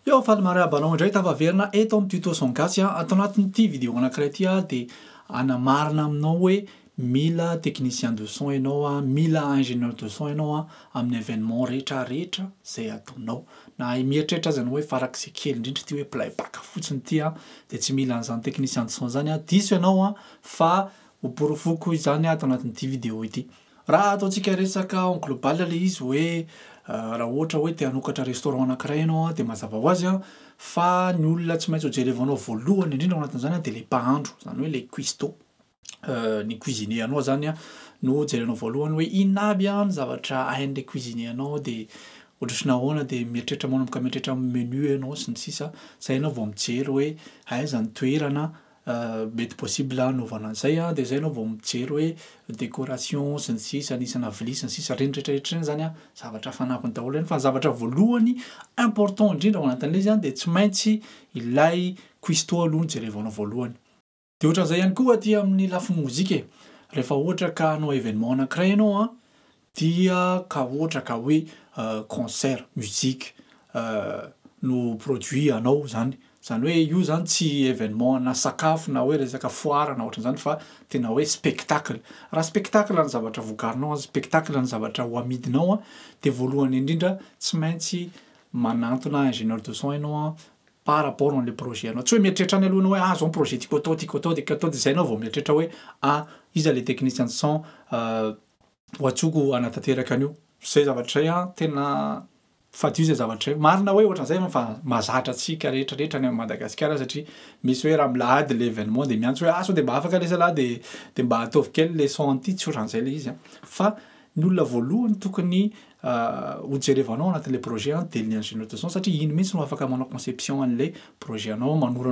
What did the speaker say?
Yo faly Miarahaba anao indray tavaverina eto amin'ny tuto son GASY atao anatin'ity vidéo anankiray ty dia anamarina aminao hoe mila technicien de son ianao mila ingénieur de son ianao amin'ny événement rehetrarehetra zay ataonao. Na mieritreritra azy ianao hoe farak'izay kely indrindra ty hoe playback fotsiny ty dia tsy mila an'izany technicien de son zany diso ianao fa hoporofoko izany atao anatin'ity vidéo ity. Raha ataontsika resaka en global le izy hoe raha ohatra hoe te hanokatra restaurant anankiray ianao dia mazava ho azy fa ny olona tsy maintsy hojerevanao voalohany indrindra ao anatin'izany dia le mpahandro, zany hoe le cuistot, ny cuisinier anao zany no jerenao voalohany hoe inona aby ny zavatra hain'le cuisinier anao dia ohatra sy nahoana dia mieritreritra manomboka mieritreritra menu ianao sy ny sisa zay ianao vao mijery hoe aiza ny toerana mety possible hanaovana an'izay dia zay ianao vao mijery hoe décoration sy ny sisa, anisana vilia sy ny sisa reny rehetrarehetra zany zavatra fanapiny daholo reny fa ny zavatra voalohany important indrindra ao anatin'ilay izy dia tsy maintsy ilay cuistot aloha no jerevanao voalohany. Dia ohatran'izay ihany koa aty amin'ny lafiny mozika rehefa ohatra ka hanao événement anankiray ianao dia ka ohatra ka hoe concert musique no produit anao zany. Zany hoe io zany tsy événement na sakafo na hoe resaka foara na ohatran'izany fa tena hoe spectacle. Raha spectacle ny zavatra vokarinao spectacle ny zavatra ho amidinao dia voalohany indrindra tsy maintsy manantona ingénieur de son ianao par rapport amin'ny projet anao. Tsy hoe mieritreritra any alohanao hoe zao projet tiako atao dia zay ianao vao mieritreritra hoe iza le technicien de son ho atsoko hanatanteraka an'io. Zay zavatra zay tena fadio zay zavatra marina hoe ohatran'izay fa mahazatra antsika rehetrarehetra any Madagasikara satria misy hoe raha milahady le événement dia miantso hoe sao dia mba afaka lesa lahy dia mba ataovy kely le son ty tsy ohatran'izay le izy fa ny olona voalohany tokony ho jerevanao anatin'le projet dia ny ingénieur de son satria iny mihitsy no afaka manao conception an'ilay projet anao manora